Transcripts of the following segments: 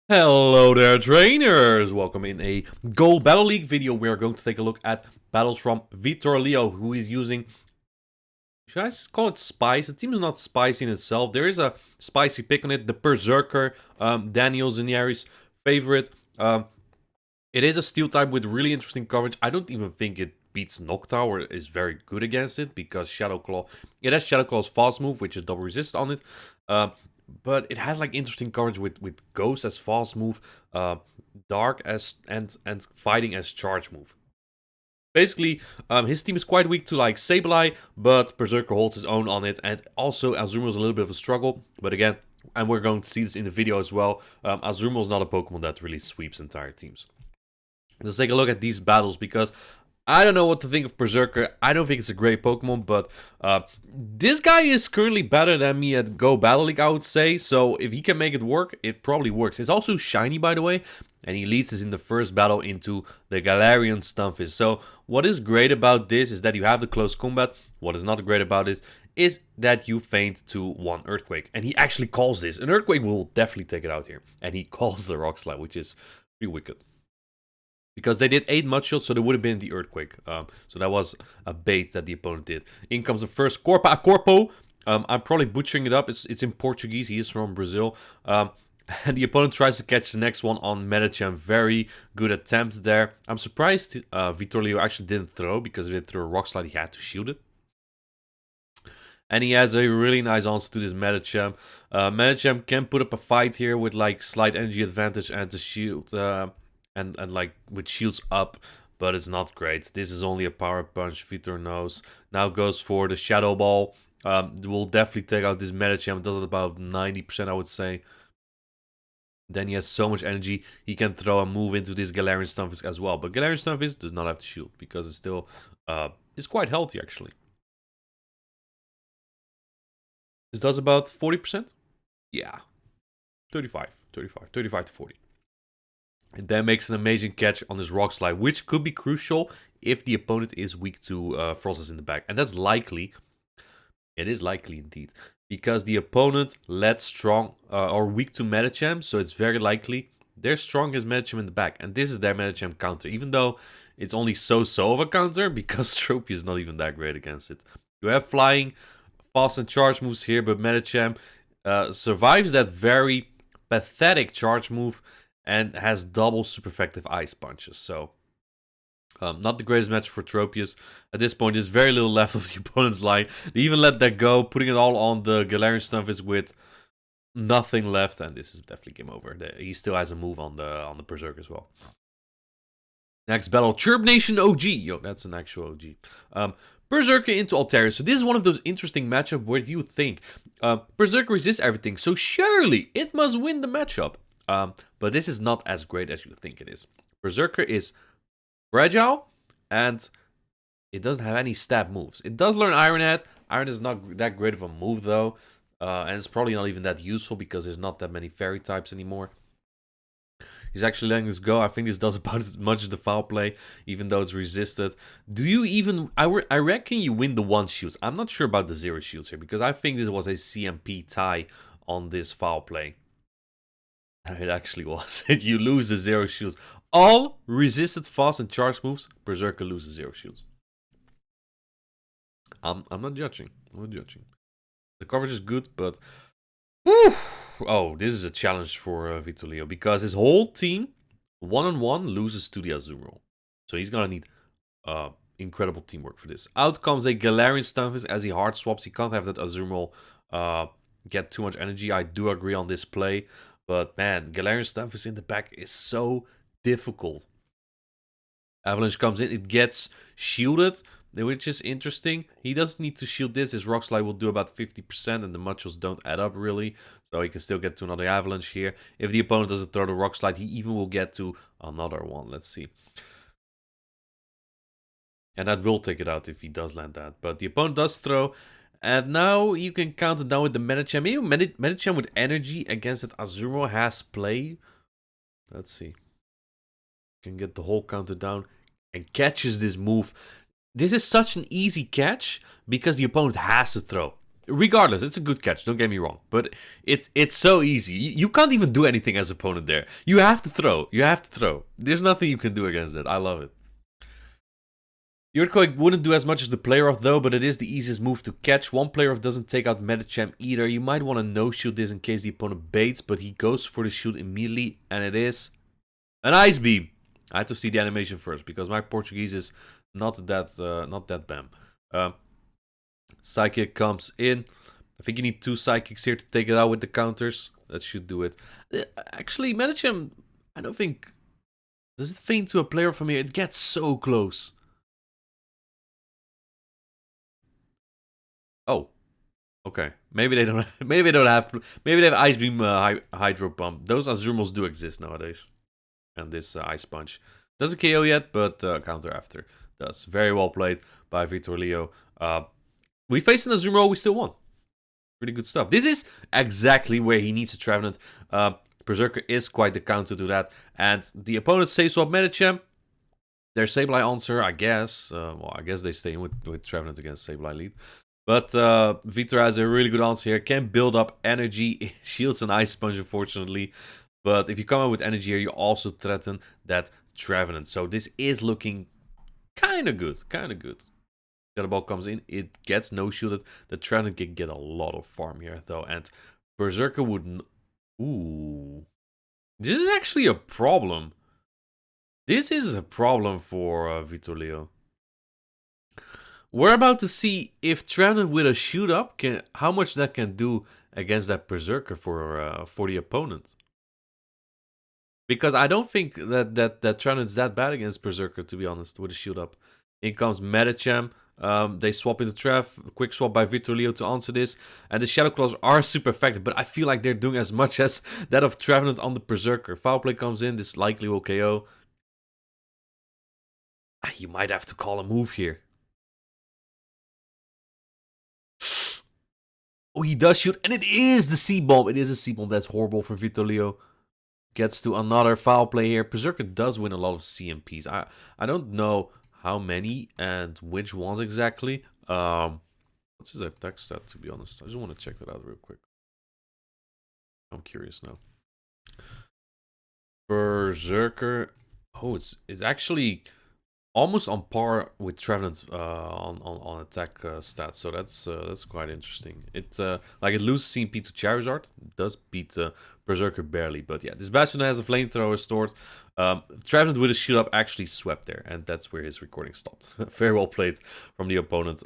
Hello there, trainers! Welcome in a Go Battle League video. We are going to take a look at battles from Vitor Leo, who is using... Should I call it spice? The team is not spicy in itself. There is a spicy pick on it. The Berserker, Daniel Zinieri's favorite. It is a steel type with really interesting coverage. I don't even think it beats Nocta or is very good against it because Shadow Claw... It has Shadow Claw's fast move, which is double resist on it. But it has like interesting coverage with Ghost as fast move, Dark as and Fighting as charge move. Basically, his team is quite weak to like Sableye, but Berserker holds his own on it, and also Azumarill is a little bit of a struggle. But again, and we're going to see this in the video as well, Azumarill is not a Pokemon that really sweeps entire teams. Let's take a look at these battles because I don't know what to think of Berserker. I don't think it's a great Pokemon, but this guy is currently better than me at Go Battle League, I would say. So if he can make it work, it probably works. It's also shiny, by the way, and he leads us in the first battle into the Galarian Stunfisk. So what is great about this is that you have the close combat. What is not great about this is that you feint to one Earthquake. And he actually calls this. An Earthquake will definitely take it out here. And he calls the Rock Slide, which is pretty wicked. Because they did 8 mud shots, so there would have been the Earthquake. So that was a bait that the opponent did. In comes the first Corpo. I'm probably butchering it up. It's in Portuguese. He is from Brazil. And the opponent tries to catch the next one on Medicham. Very good attempt there. I'm surprised Vitor Leo actually didn't throw, because if he threw a Rock Slide, he had to shield it. And he has a really nice answer to this Medicham. Medicham can put up a fight here with like slight energy advantage and the shield... And like with shields up, but it's not great. This is only a power punch. Vitor knows. Now goes for the Shadow Ball. Will definitely take out this Medicham. Does it about 90%, I would say. Then he has so much energy, he can throw a move into this Galarian Stunfisk as well. But Galarian Stunfisk does not have the shield because it's still it's quite healthy actually. This does about 40%. Yeah, 35 to 40. And then makes an amazing catch on this Rock Slide, which could be crucial if the opponent is weak to Frostless in the back. And that's likely. It is likely indeed. Because the opponent led strong or weak to Medicham, so it's very likely they're strong as Medicham in the back. And this is their Medicham counter, even though it's only so-so of a counter, because Tropy is not even that great against it. You have flying, fast and charge moves here, but Medicham survives that very pathetic charge move and has double super effective ice punches. So, not the greatest match for Tropius. At this point, there's very little left of the opponent's line. They even let that go, putting it all on the Galarian Stunfisk with nothing left. And this is definitely game over. He still has a move on the Berserk as well. Next battle, Chirp Nation OG. Yo, that's an actual OG. Berserker into Altaria. So this is one of those interesting matchups where you think Berserker resists everything. So surely it must win the matchup. But this is not as great as you think it is. Berserker is fragile, and it doesn't have any stab moves. It does learn Iron Head. Iron is not that great of a move, though. And it's probably not even that useful, because there's not that many fairy types anymore. He's actually letting this go. I think this does about as much as the foul play, even though it's resisted. Do you even... I reckon you win the 1 shields. I'm not sure about the 0 shields here, because I think this was a CMP tie on this foul play. It actually was. You lose the 0 shields. All resisted fast and charge moves, Berserker loses 0 shields. I'm not judging. I'm not judging. The coverage is good, but... Whew. Oh, this is a challenge for Vitor Leo, because his whole team, one-on-one, loses to the Azumarill. So he's gonna need incredible teamwork for this. Out comes a Galarian Stunfisk as he hard swaps. He can't have that Azumarill get too much energy. I do agree on this play. But man, Galarian Stunfisk in the back is so difficult. Avalanche comes in, it gets shielded, which is interesting. He doesn't need to shield this. His Rock Slide will do about 50%, and the Muchos don't add up really. So he can still get to another Avalanche here. If the opponent doesn't throw the Rock Slide, he even will get to another one. Let's see. And that will take it out if he does land that. But the opponent does throw. And now you can count it down with the Medicham. Maybe Medicham with energy against that Azumarill has play. Let's see. Can get the whole counter down and catches this move. This is such an easy catch because the opponent has to throw. regardless, it's a good catch. Don't get me wrong, but it's so easy. You can't even do anything as opponent there. You have to throw. You have to throw. There's nothing you can do against it. I love it. The Earthquake wouldn't do as much as the Player Off though, but it is the easiest move to catch. One Player Off doesn't take out Medicham either. You might want to no-shoot this in case the opponent baits, but he goes for the shoot immediately, and it is an Ice Beam. I had to see the animation first, because my Portuguese is not that bam. Psychic comes in. I think you need 2 Psychics here to take it out with the counters. That should do it. Actually, Medicham, I don't think... Does it feint to a player from here? It gets so close. Oh, okay. Maybe they don't. Maybe they don't have. Maybe they have Ice Beam, Hydro Pump. Those Azumals do exist nowadays. And this Ice Punch doesn't KO yet, but counter after does. Very well played by Vitor Leo. We faced an Azumo, we still won. Pretty good stuff. This is exactly where he needs a Trevenant. Berserker is quite the counter to that, and the opponent saves swap Medicham. Their Sableye answer, I guess. Well, I guess they stay in with Trevenant against Sableye lead. But Vitor has a really good answer here. Can build up energy. Shields and Ice Punch, unfortunately. But if you come out with energy here, you also threaten that Trevenant. So this is looking kind of good. Kind of good. The ball comes in. It gets no-shielded. The Trevenant can get a lot of farm here, though. And Berserker would... Ooh. This is actually a problem. This is a problem for Vitor Leo. We're about to see if Trevenant with a shoot up can how much that can do against that Berserker for the opponent. Because I don't think that Trevenant's that bad against Berserker, to be honest, with a shoot up. In comes Medicham. They swap into Trev. Quick swap by Vitor Leo to answer this. And the Shadow Claws are super effective, but I feel like they're doing as much as that of Trevenant on the Berserker. Foul play comes in. This likely will KO. You might have to call a move here. Oh, he does shoot, and it is the C-Bomb. It is a C-Bomb. That's horrible for Vitor Leo. Gets to another foul play here. Berserker does win a lot of CMPs. I don't know how many and which ones exactly. What's his attack stat, to be honest? I just want to check that out real quick. I'm curious now. Berserker. Oh, it's actually almost on par with Trevenant on attack stats, so that's quite interesting. It loses CMP to Charizard, does beat Berserker barely, but yeah, this Bastion has a flamethrower stored. Trevenant with a shoot up actually swept there, and that's where his recording stopped. Very well played from the opponent.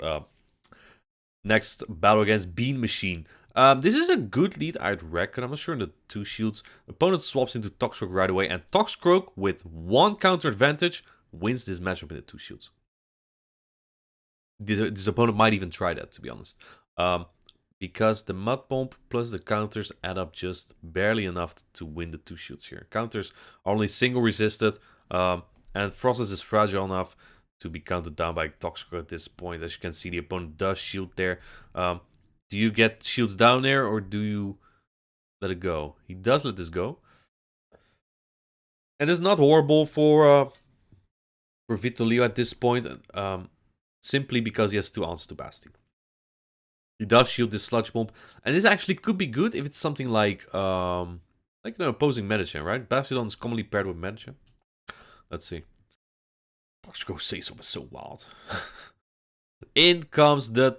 Next battle against Bean Machine. This is a good lead, I'd reckon. I'm not sure in the 2 shields. Opponent swaps into Toxicroak right away, and Toxicroak with 1 counter advantage wins this matchup in the 2 shields. This opponent might even try that, to be honest. Because the Mud Bomb plus the counters add up just barely enough to win the 2 shields here. Counters are only single resisted, and Frostless is fragile enough to be counted down by Toxicroak at this point. As you can see, the opponent does shield there. Do you get shields down there, or do you let it go? He does let this go. And it's not horrible for Vitor Leo at this point, simply because he has 2 answers to Basti. He does shield this Sludge Bomb, and this actually could be good if it's something like an opposing Medicham, right? Bastiodon is commonly paired with Medicham. Let's see. Toxicroak say something so wild. In comes the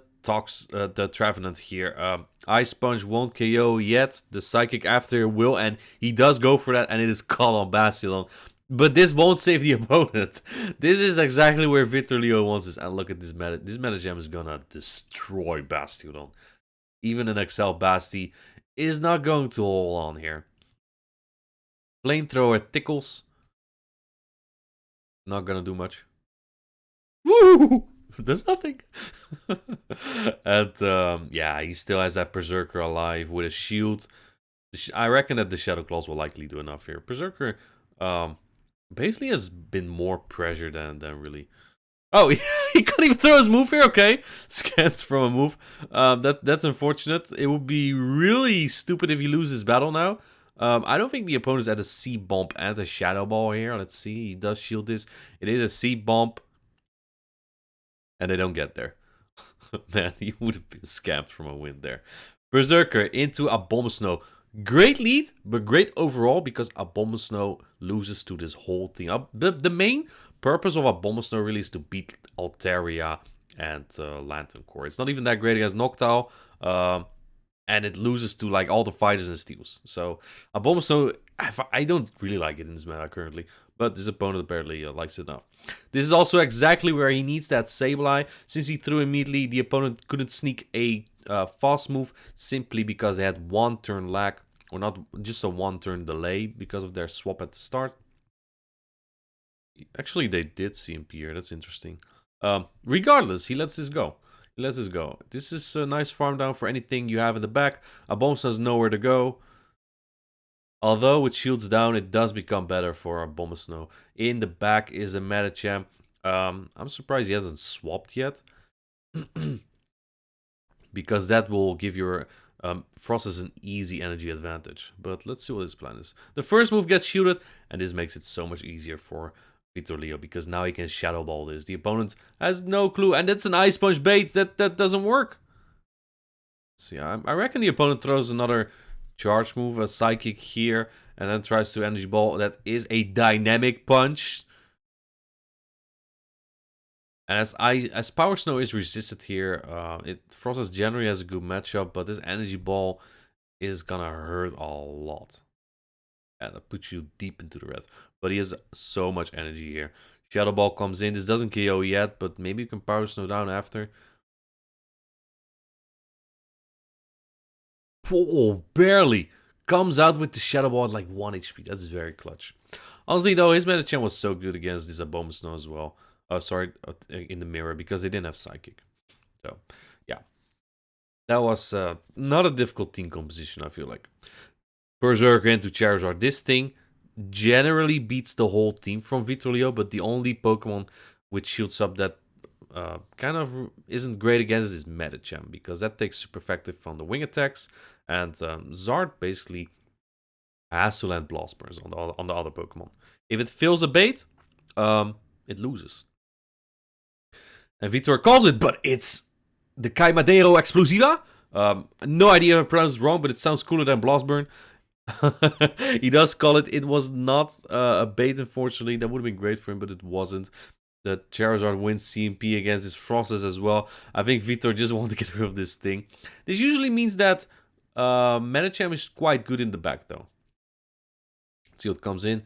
Trevenant here. Ice Punch won't KO yet. The Psychic after will, and he does go for that, and it is caught on Bastiodon. But this won't save the opponent. This is exactly where Vitor Leo wants this. And look at this meta. This Medicham is gonna destroy Bastiodon. Even an Excel Basti is not going to hold on here. Flamethrower tickles. Not gonna do much. Woo! Does nothing. And yeah, he still has that Berserker alive with a shield. I reckon that the Shadow Claws will likely do enough here. Berserker basically has been more pressure than really. Oh, he can't even throw his move here. Okay, scammed from a move. That's unfortunate. It would be really stupid if he loses battle now. I don't think the opponent is at a C-Bomb and a Shadow Ball here. Let's see. He does shield this. It is a C-Bomb. And they don't get there. Man, he would have been scammed from a win there. Berserker into Abomasnow. Great lead, but great overall because Abomasnow loses to this whole team. The main purpose of Abomasnow really is to beat Altaria and Lantern Core. It's not even that great against Noctowl, and it loses to like all the fighters and steals. So Abomasnow, I don't really like it in this meta currently, but this opponent apparently likes it enough. This is also exactly where he needs that Sableye. Since he threw immediately, the opponent couldn't sneak a fast move simply because they had one turn lag, or not just a one turn delay because of their swap at the start. Actually, they did CMP here. That's interesting. Regardless, he lets this go. Let's just go. This is a nice farm down for anything you have in the back. Abomasnow has nowhere to go. Although with shields down, it does become better for Abomasnow. In the back is a Medicham. I'm surprised he hasn't swapped yet. Because that will give your Frostus an easy energy advantage. But let's see what his plan is. The first move gets shielded, and this makes it so much easier for Vitor Leo, because now he can Shadow Ball this. The opponent has no clue, and that's an Ice Punch bait. That doesn't work. So yeah, I reckon the opponent throws another charge move, a Psychic here, and then tries to Energy Ball. That is a Dynamic Punch. And as Power Snow is resisted here, Frostus generally has a good matchup, but this Energy Ball is gonna hurt a lot. And that puts you deep into the red. But he has so much energy here. Shadow Ball comes in. This doesn't KO yet, but maybe you can Power Snow down after. Oh, barely. Comes out with the Shadow Ball at like 1 HP. That's very clutch. Honestly, though, his Medicham was so good against this Abomasnow as well. In the mirror, because they didn't have Psychic. So, yeah. That was not a difficult team composition, I feel like. Berserker into Charizard. This thing generally beats the whole team from Vitor Leo, but the only Pokemon with shields up that kind of isn't great against is Medicham, because that takes super effective from the wing attacks, and Zard basically has to land Blast Burns on the other Pokemon. If it fails a bait, it loses. And Vitor calls it, but it's the Kaimadero Explosiva. No idea if I pronounced it wrong, but it sounds cooler than Blast Burn. He does call it. It was not a bait, unfortunately. That would have been great for him, but it wasn't. The Charizard wins CMP against his Frostus as well. I think Vitor just wanted to get rid of this thing. This usually means that Medicham is quite good in the back, though. Let's see what comes in.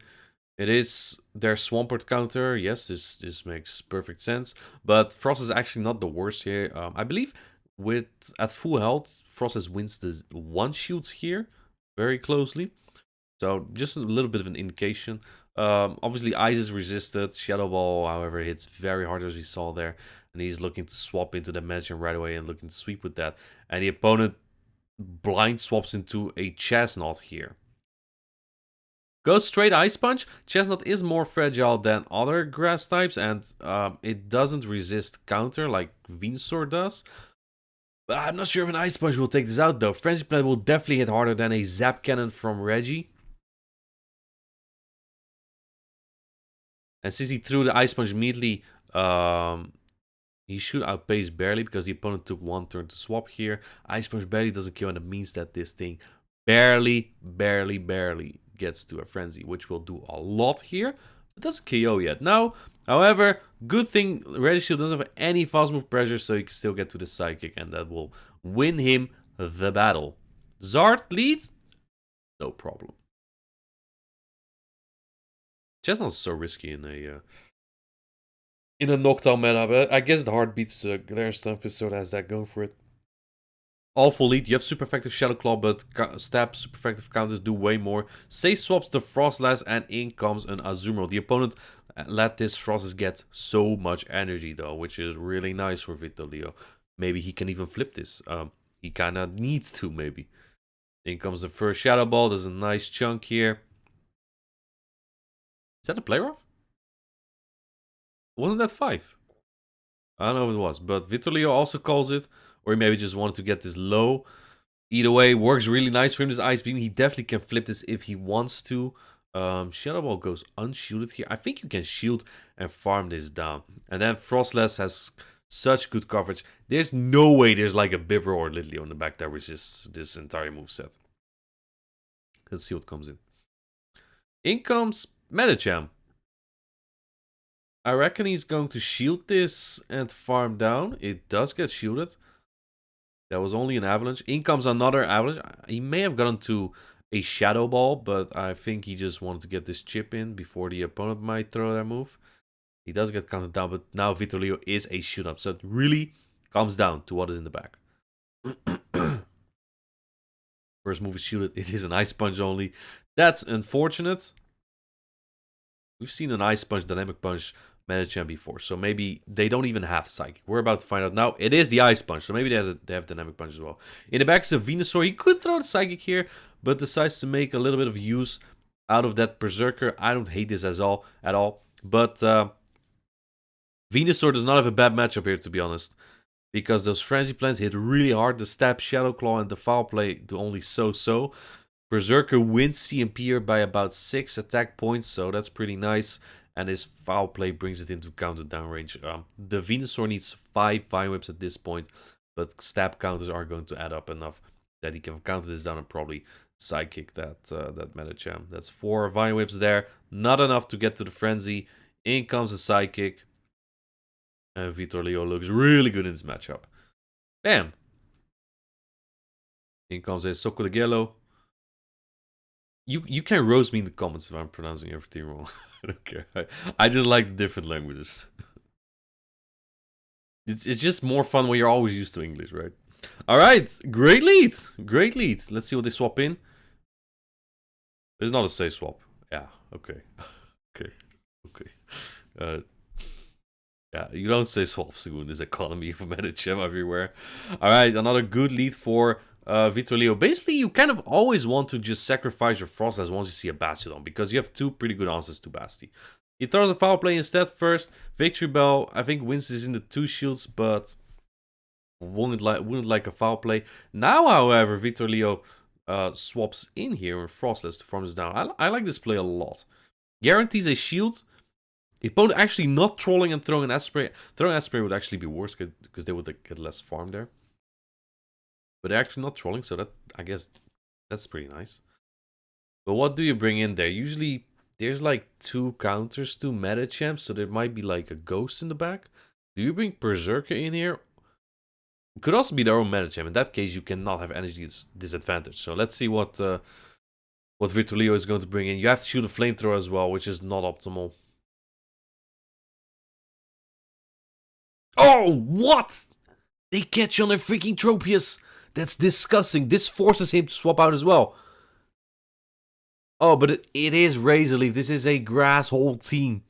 It is their Swampert counter. Yes, this makes perfect sense. But Frost is actually not the worst here. I believe at full health, Frost wins the 1 shields here very closely. So just a little bit of an indication. Obviously, Ice is resisted. Shadow Ball, however, hits very hard, as we saw there. And he's looking to swap into the Medicham right away and looking to sweep with that. And the opponent blind swaps into a Chestnut here. Goes straight Ice Punch. Chestnut is more fragile than other grass types, and it doesn't resist counter like Venusaur does. But I'm not sure if an Ice Punch will take this out, though. Frenzy Plant will definitely hit harder than a Zap Cannon from Reggie. And since he threw the Ice Punch immediately, he should outpace barely, because the opponent took 1 turn to swap here. Ice Punch barely doesn't kill, and it means that this thing barely gets to a Frenzy, which will do a lot here. It doesn't KO yet. Now, however, good thing Reggie doesn't have any fast move pressure, so you can still get to the Psychic, and that will win him the battle. Zard leads? No problem. Chestnut's so risky in a Noctowl meta, but I guess the heart beats Glare Stunfisk, so that's that going for it. Awful lead. You have super effective Shadow Claw, but stab super effective counters do way more. Say swaps the Frostlass, and in comes an Azumarill. The opponent let this Frostus get so much energy, though, which is really nice for Vitor Leo. Maybe he can even flip this. He kind of needs to, maybe. In comes the first Shadow Ball. There's a nice chunk here. Is that a play rough? Wasn't that 5? I don't know if it was, but Vitor Leo also calls it. Or he maybe just wanted to get this low. Either way, works really nice for him, this Ice Beam. He definitely can flip this if he wants to. Shadow Ball goes unshielded here. I think you can shield and farm this down. And then Frostlass has Such good coverage. There's no way there's like a Bibber or Litleo in the back that resists this entire moveset. Let's see what comes in. In comes Medicham. I reckon he's going to shield this and farm down. It does get shielded. That was only an avalanche. In comes another avalanche. He may have gotten to a shadow ball, but I think he just wanted to get this chip in before the opponent might throw their move. He does get counted down, but now Vitorleo is a shoot up. So it really comes down to what is in the back. First move is shielded. It is an Ice Punch only. That's unfortunate. We've seen an Ice Punch, Dynamic Punch, Medicham before, so maybe they don't even have Psychic. We're about to find out now. It is the Ice Punch, so maybe they have Dynamic Punch as well. In the back is a Venusaur. He could throw the Psychic here, but decides to make a little bit of use out of that Berserker. I don't hate this at all, but Venusaur does not have a bad matchup here, to be honest, because those Frenzy Plants hit really hard. The Stab, Shadow Claw, and the Foul Play do only so-so. Berserker wins CMP here by about 6 attack points, so that's pretty nice. And his Foul Play brings it into counter down range. The Venusaur needs 5 Vine Whips at this point, but stab counters are going to add up enough that he can counter this down and probably Psychic that Medicham. That's 4 Vine Whips there. Not enough to get to the Frenzy. In comes a Psychic. And Vitorleo looks really good in this matchup. Bam! In comes a Soco de Gelo. You can roast me in the comments if I'm pronouncing everything wrong. I don't care. I just like the different languages. It's just more fun when you're always used to English, right? Alright, great lead. Great lead. Let's see what they swap in. It's not a safe swap. Yeah, okay. Okay. Yeah, you don't say swaps in this economy of Medicham everywhere. Alright, another good lead for Vitorleo. Basically, you kind of always want to just sacrifice your Frostlass once you see a Bastiodon, because you have 2 pretty good answers to Basti. He throws a Foul Play instead first. Victory Bell, I think, wins this in the 2 shields, but wouldn't like a Foul Play. Now, however, Vitorleo swaps in here with Frostless to farm this down. I like this play a lot. Guarantees a shield. The opponent actually not trolling and throwing an Asprey. Throwing Asprey would actually be worse because they would get less farm there. But they're actually not trolling, so that, I guess, that's pretty nice. But what do you bring in there? Usually, there's like 2 counters to Medicham, so there might be like a Ghost in the back. Do you bring Berserker in here? It could also be their own Medicham. In that case, you cannot have energy disadvantage. So let's see what Vitorleo is going to bring in. You have to shoot a Flamethrower as well, which is not optimal. Oh, what? They catch on their freaking Tropius. That's disgusting. This forces him to swap out as well. Oh, but it is Razor Leaf. This is a grass hole team.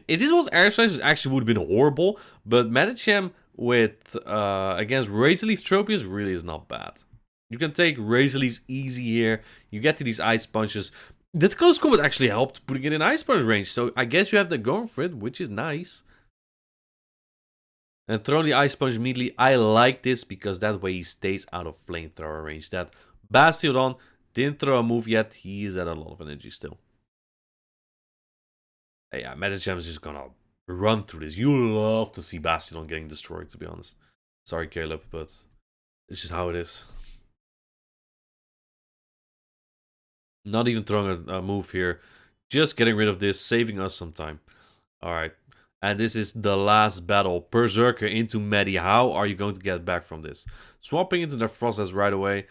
If this was Air Slice, it actually would have been horrible. But Medicham with against Razor Leaf Tropius really is not bad. You can take Razor Leafs easy here. You get to these Ice Punches. That close combat actually helped putting it in Ice Punch range. So I guess you have that going for it, which is nice. And throwing the Ice Punch immediately. I like this because that way he stays out of Flamethrower range. That Bastiodon didn't throw a move yet. He is at a lot of energy still. Yeah, Medicham is just gonna run through this. You love to see Bastiodon getting destroyed, to be honest. Sorry, Caleb, but it's just how it is. Not even throwing a move here. Just getting rid of this, saving us some time. Alright. And this is the last battle. Berserker into Medi. How are you going to get back from this? Swapping into their Frostlass right away.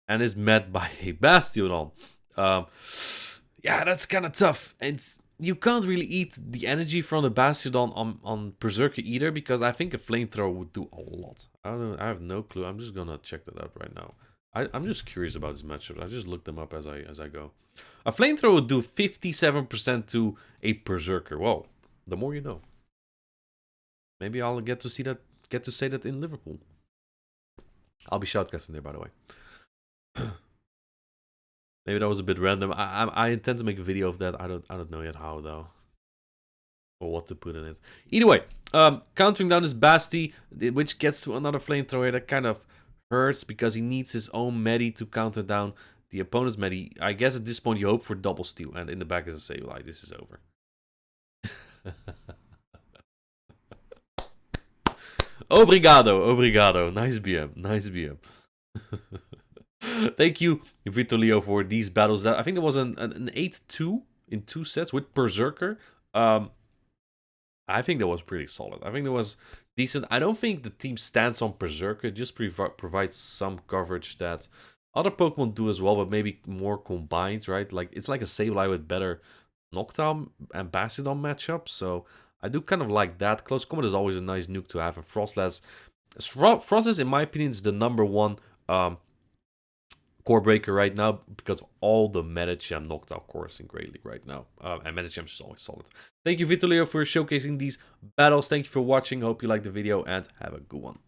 And is met by a Bastiodon. Yeah, that's kind of tough. And you can't really eat the energy from the Bastiodon on Berserker either, because I think a Flamethrower would do a lot. I don't know. I have no clue. I'm just gonna check that out right now. I'm just curious about this matchup. I just looked them up as I go. A Flamethrower would do 57% to a Berserker. Whoa. The more you know. Maybe I'll get to say that in Liverpool. I'll be shoutcasting there, by the way. Maybe that was a bit random. I intend to make a video of that. I don't know yet how though, or what to put in it. Either way, countering down this Basti, which gets to another Flamethrower. That kind of hurts because he needs his own Medi to counter down the opponent's Medi. I guess at this point you hope for double steal, and in the back is a Sableye. This is over. Obrigado, obrigado. Nice BM, nice BM. Thank you, Vitor Leo, for these battles. I think it was an 8-2 in 2 sets with Berserker. I think that was pretty solid. I think that was decent. I don't think the team stands on Berserker. It just provides some coverage that other Pokemon do as well, but maybe more combined, right? Like it's like a Sableye with better Knockdown and Bastiodon matchup. So I do kind of like that. Close Combat is always a nice nuke to have. And Frostless, in my opinion, is the #1 core breaker right now because of all the Medicham Knockdown cores in Great League right now. And Medicham is always solid. Thank you, Vitor Leo, for showcasing these battles. Thank you for watching. Hope you liked the video and have a good one.